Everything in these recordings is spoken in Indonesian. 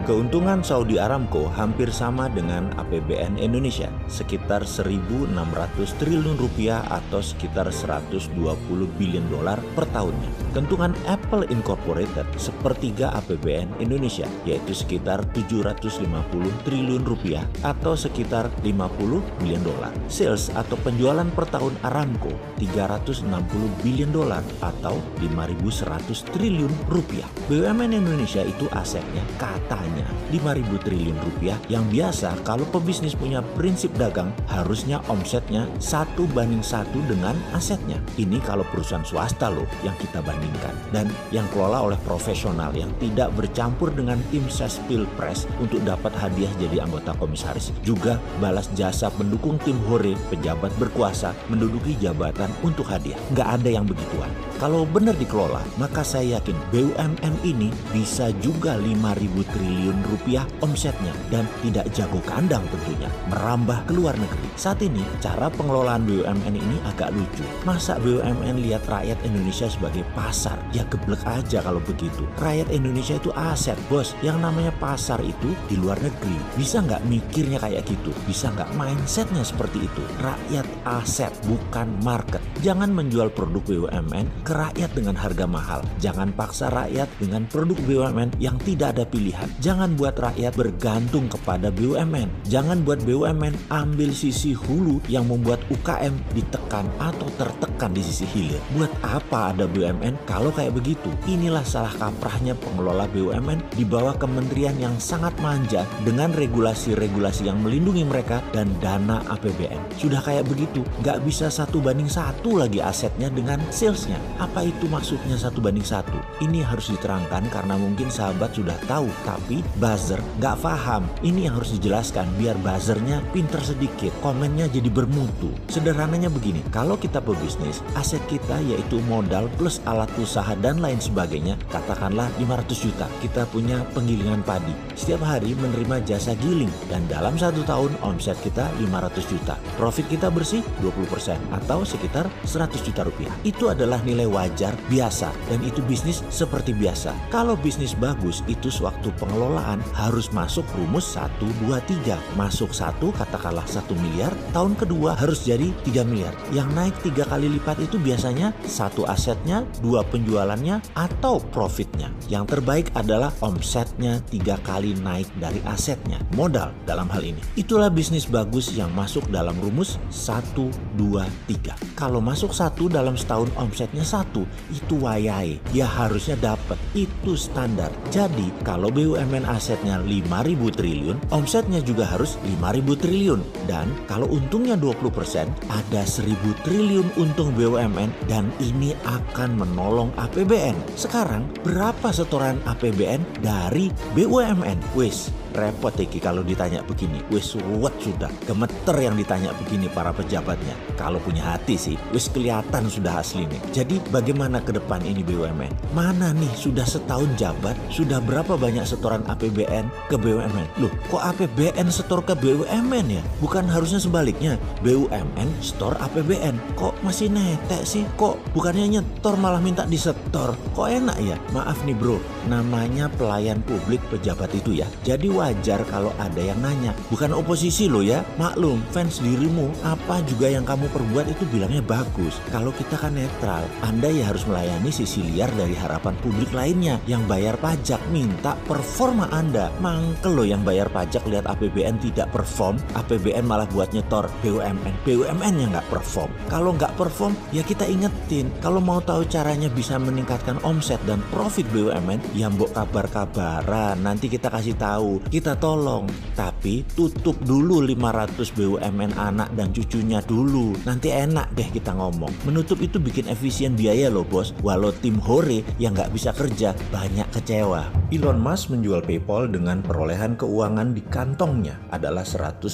Keuntungan Saudi Aramco hampir sama dengan APBN Indonesia, sekitar 1.600 triliun rupiah atau sekitar 120 billion dolar per tahunnya. Keuntungan Apple Incorporated sepertiga APBN Indonesia, yaitu sekitar 750 triliun rupiah atau sekitar 50 billion dolar. Sales atau penjualan per tahun Aramco 360 billion dolar atau 5.100 triliun rupiah. BUMN Indonesia itu asetnya katanya 5.000 triliun rupiah, yang biasa kalau pebisnis punya prinsip dagang harusnya omsetnya 1:1 dengan asetnya. Ini kalau perusahaan swasta loh yang kita bandingkan, dan yang kelola oleh profesional yang tidak bercampur dengan tim ses pilpres untuk dapat hadiah jadi anggota komisaris, juga balas jasa pendukung tim hore pejabat berkuasa menduduki jabatan untuk hadiah. Nggak ada yang begituan. Kalau benar dikelola, maka saya yakin BUMN ini bisa juga 5.000 triliun rupiah omsetnya, dan tidak jago kandang tentunya, merambah ke luar negeri. Saat ini cara pengelolaan BUMN ini agak lucu. Masa BUMN lihat rakyat Indonesia sebagai pasar? Ya geblek aja kalau begitu. Rakyat Indonesia itu aset, bos. Yang namanya pasar itu di luar negeri. Bisa nggak mikirnya kayak gitu? Bisa nggak mindsetnya seperti itu? Rakyat aset, bukan market. Jangan menjual produk BUMN ke rakyat dengan harga mahal. Jangan paksa rakyat dengan produk BUMN yang tidak ada pilihan. Jangan buat rakyat bergantung kepada BUMN. Jangan buat BUMN ambil sisi hulu yang membuat UKM ditekan atau tertekan di sisi hilir. Buat apa ada BUMN kalau kayak begitu? Inilah salah kaprahnya pengelola BUMN di bawah kementerian yang sangat manja dengan regulasi-regulasi yang melindungi mereka dan dana APBN. Sudah kayak begitu, nggak bisa 1:1 lagi asetnya dengan salesnya. Apa itu maksudnya 1:1? Ini harus diterangkan karena mungkin sahabat sudah tahu, tapi buzzer nggak paham. Ini yang harus dijelaskan biar buzzernya pinter sedikit, komennya jadi bermutu. Sederhananya begini, kalau kita pebisnis, aset kita yaitu modal plus alat usaha dan lain sebagainya, katakanlah 500 juta. Kita punya penggilingan padi. Setiap hari menerima jasa giling, dan dalam 1 tahun omset kita 500 juta. Profit kita bersih 20% atau sekitar 100 juta rupiah. Itu adalah nilai wajar biasa, dan itu bisnis seperti biasa. Kalau bisnis bagus, itu sewaktu pengelolaan harus masuk rumus 1, 2, 3. Masuk 1, katakanlah 1 miliar, tahun kedua harus jadi 3 miliar. Yang naik 3 kali lipat itu biasanya 1 asetnya, 2 penjualannya, atau profitnya. Yang terbaik adalah omsetnya 3 kali naik dari asetnya, modal dalam hal ini. Itulah bisnis bagus yang masuk dalam rumus 1, 2, 3. Kalau masuk 1 dalam setahun omsetnya 1, itu wayai. Ya harusnya dapat, itu standar. Jadi kalau BUMN asetnya 5.000 triliun, omsetnya juga harus 5.000 triliun. Dan kalau untungnya 20%, ada 1.000 triliun untung BUMN, dan ini akan menolong APBN. Sekarang berapa setoran APBN dari BUMN? Wis repot iki kalau ditanya begini. Wis ruwet sudah, gemeter yang ditanya begini para pejabatnya. Kalau punya hati sih, wis kelihatan sudah asli nih. Jadi bagaimana ke depan ini BUMN? Mana nih sudah setahun jabat, sudah berapa banyak setoran APBN ke BUMN? Loh, kok APBN setor ke BUMN ya? Bukan harusnya sebaliknya, BUMN setor APBN. Kok masih netek sih? Kok bukannya nyetor malah minta disetor? Kok enak ya? Maaf nih bro, namanya pelayan publik pejabat itu ya. Jadi wajar kalau ada yang nanya. Bukan oposisi loh ya. Maklum, fans dirimu, apa juga yang kamu perbuat itu bilangnya bagus. Kalau kita kan netral, Anda ya harus melayani sisi liar dari harapan publik lainnya yang bayar pajak, minta performa Anda. Mangkel loh yang bayar pajak lihat APBN tidak perform, APBN malah buat nyetor BUMN. BUMN yang nggak perform. Kalau nggak perform, ya kita ingetin. Kalau mau tahu caranya bisa meningkatkan omset dan profit BUMN, ya mbok kabar-kabaran. Nanti kita kasih tahu, kita tolong. Tapi tutup dulu 500 BUMN anak dan cucunya dulu. Nanti enak deh kita ngomong. Menutup itu bikin efisien biaya loh bos. Walau tim hore yang nggak bisa kerja banyak kecewa. Elon Musk menjual PayPal dengan perolehan keuangan di kantongnya adalah 180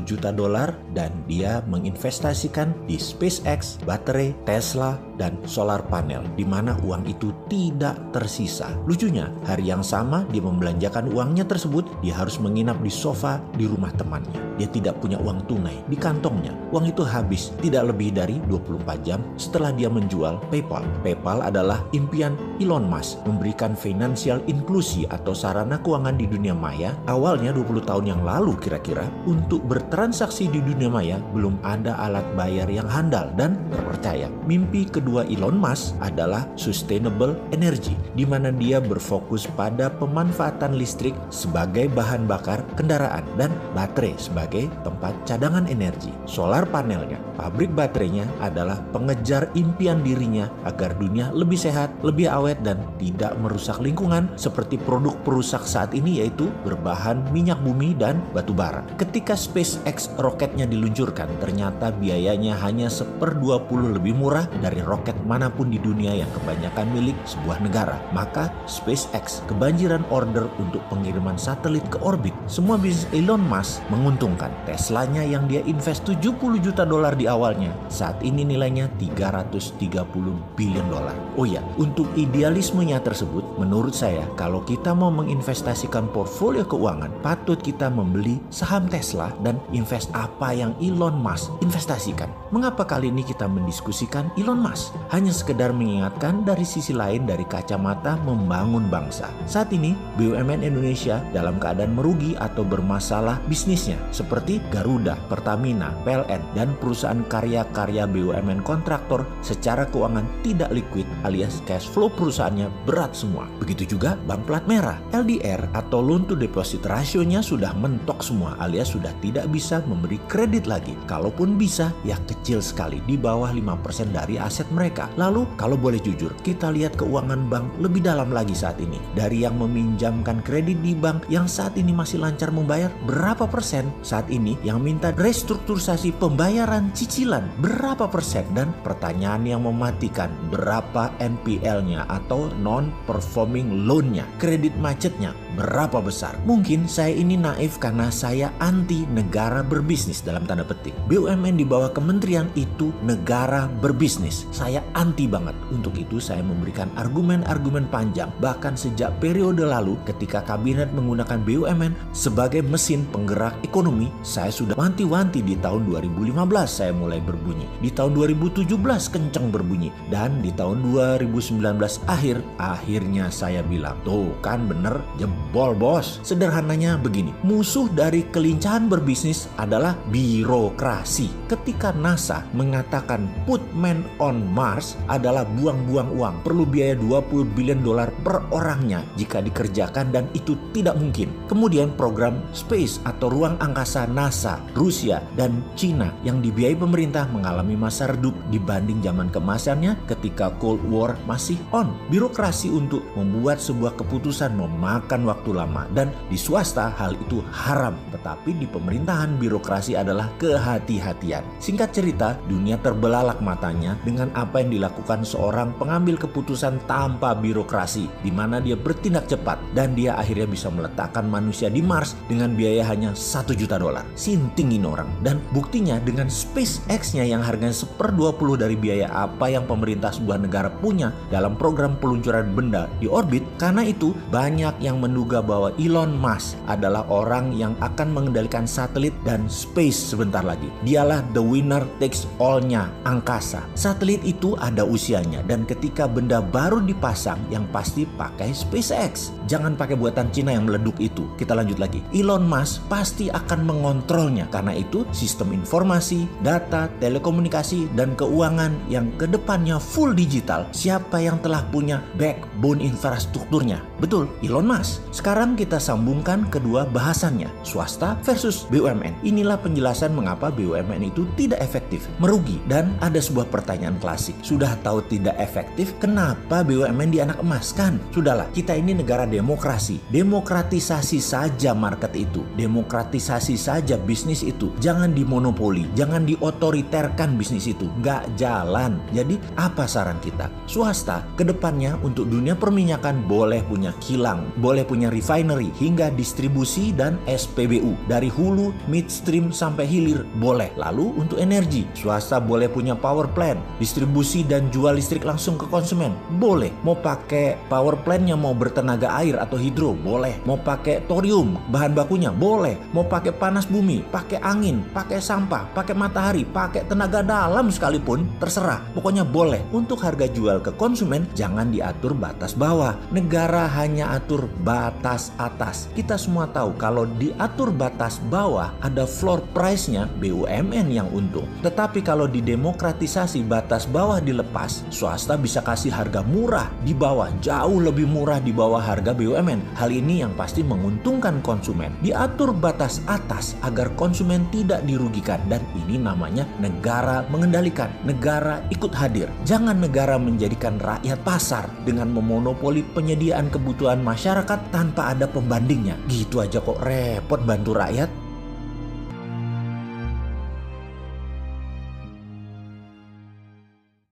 juta dolar, dan dia menginvestasikan di SpaceX, baterai, Tesla, dan solar panel, di mana uang itu tidak tersisa. Lucunya, hari yang sama dia membelanjakan uangnya tersebut, dia harus menginap di sofa sofa di rumah temannya. Dia tidak punya uang tunai di kantongnya. Uang itu habis tidak lebih dari 24 jam setelah dia menjual PayPal. PayPal adalah impian Elon Musk memberikan financial inklusi atau sarana keuangan di dunia maya. Awalnya 20 tahun yang lalu kira-kira, untuk bertransaksi di dunia maya belum ada alat bayar yang handal dan terpercaya. Mimpi kedua Elon Musk adalah sustainable energy, di mana dia berfokus pada pemanfaatan listrik sebagai bahan bakar kendaraan dan baterai sebagai tempat cadangan energi. Solar panelnya, pabrik baterainya adalah pengejar impian dirinya agar dunia lebih sehat, lebih awet dan tidak merusak lingkungan seperti produk perusak saat ini, yaitu berbahan minyak bumi dan batu bara. Ketika SpaceX roketnya diluncurkan, ternyata biayanya hanya 1/20 lebih murah dari roket manapun di dunia yang kebanyakan milik sebuah negara. Maka SpaceX kebanjiran order untuk pengiriman satelit ke orbit. Semua bisnis Elon Musk menguntungkan. Teslanya yang dia invest 70 juta dolar di awalnya, saat ini nilainya 330 billion dolar. Oh ya, untuk idealismenya tersebut, menurut saya kalau kita mau menginvestasikan portfolio keuangan, patut kita membeli saham Tesla dan invest apa yang Elon Musk investasikan. Mengapa kali ini kita mendiskusikan Elon Musk? Hanya sekedar mengingatkan dari sisi lain dari kacamata membangun bangsa. Saat ini BUMN Indonesia dalam keadaan merugi atau bermasalah bisnisnya seperti Garuda, Pertamina, PLN, dan perusahaan karya-karya BUMN kontraktor secara keuangan tidak liquid alias cash flow perusahaannya berat semua. Begitu juga bank plat merah. LDR atau loan to deposit rasionya sudah mentok semua alias sudah tidak bisa memberi kredit lagi. Kalaupun bisa, ya kecil sekali, di bawah 5% dari aset mereka. Lalu kalau boleh jujur, kita lihat keuangan bank lebih dalam lagi saat ini. Dari yang meminjamkan kredit di bank yang saat ini masih lancar membayar, berapa persen? Saat ini yang minta restrukturisasi pembayaran cicilan, berapa persen? Dan pertanyaan yang mematikan, berapa NPL-nya atau non-performing loan-nya? Kredit macetnya berapa besar? Mungkin saya ini naif karena saya anti negara berbisnis dalam tanda petik. BUMN di bawah kementerian itu negara berbisnis. Saya anti banget. Untuk itu saya memberikan argumen-argumen panjang. Bahkan sejak periode lalu ketika kabinet menggunakan BUMN sebagai mesin penggerak ekonomi, saya sudah wanti-wanti. Di tahun 2015 saya mulai berbunyi. Di tahun 2017 kenceng berbunyi. Dan di tahun 2019 akhirnya saya bilang, tuh kan bener, jebol bos. Sederhananya begini, musuh dari kelincahan berbisnis adalah birokrasi. Ketika NASA mengatakan put man on Mars adalah buang-buang uang, perlu biaya 20 billion dolar per orangnya jika dikerjakan, dan itu tidak mungkin. Kemudian program space atau ruang angkasa NASA, Rusia, dan Cina yang dibiayai pemerintah mengalami masa redup dibanding zaman keemasannya ketika Cold War masih on. Birokrasi untuk membuat sebuah keputusan memakan waktu lama, dan di swasta hal itu haram, tetapi di pemerintahan birokrasi adalah kehati-hatian. Singkat cerita, dunia terbelalak matanya dengan apa yang dilakukan seorang pengambil keputusan tanpa birokrasi, di mana dia bertindak cepat dan dia akhirnya bisa meletakkan manusia di Mars dengan biaya hanya 1 juta dolar. Sintingin orang. Dan buktinya dengan SpaceX-nya yang harganya 1/20 dari biaya apa yang pemerintah sebuah negara punya dalam program peluncuran benda di orbit. Karena itu banyak yang menduga bahwa Elon Musk adalah orang yang akan mengendalikan satelit dan space sebentar lagi. Dialah the winner takes all-nya angkasa. Satelit itu ada usianya, dan ketika benda baru dipasang yang pasti pakai SpaceX. Jangan pakai buatan Cina yang meleduk itu. Kita lanjut lagi. Elon Musk pasti akan mengontrolnya. Karena itu sistem informasi, data, telekomunikasi, dan keuangan yang kedepannya full digital. Siapa yang telah punya backbone infrastrukturnya? Betul, Elon Musk. Sekarang kita sambungkan kedua bahasannya, swasta versus BUMN. Inilah penjelasan mengapa BUMN itu tidak efektif, merugi. Dan ada sebuah pertanyaan klasik. Sudah tahu tidak efektif, kenapa BUMN dianak emaskan? Sudahlah, kita ini negara demokrasi. Demokratisasi saja market itu. Demokratisasi saja bisnis itu. Jangan dimonopoli, jangan diotoriterkan bisnis itu. Nggak jalan. Jadi apa saran kita? Swasta kedepannya untuk dunia perminyakan boleh punya punya kilang, boleh punya refinery, hingga distribusi dan SPBU. Dari hulu, midstream sampai hilir boleh. Lalu untuk energi, swasta boleh punya power plant, distribusi dan jual listrik langsung ke konsumen, boleh. Mau pakai power plantnya mau bertenaga air atau hidro, boleh. Mau pakai thorium, bahan bakunya, boleh. Mau pakai panas bumi, pakai angin, pakai sampah, pakai matahari, pakai tenaga dalam sekalipun, terserah. Pokoknya boleh. Untuk harga jual ke konsumen, jangan diatur batas bawah. Negara hanya atur batas atas. Kita semua tahu kalau diatur batas bawah, ada floor price-nya, BUMN yang untung. Tetapi kalau didemokratisasi, batas bawah dilepas, swasta bisa kasih harga murah di bawah, jauh lebih murah di bawah harga BUMN. Hal ini yang pasti menguntungkan konsumen. Diatur batas atas agar konsumen tidak dirugikan, dan ini namanya negara mengendalikan. Negara ikut hadir. Jangan negara menjadikan rakyat pasar dengan memonopoli penyediaan kebutuhan masyarakat tanpa ada pembandingnya. Gitu aja kok repot bantu rakyat.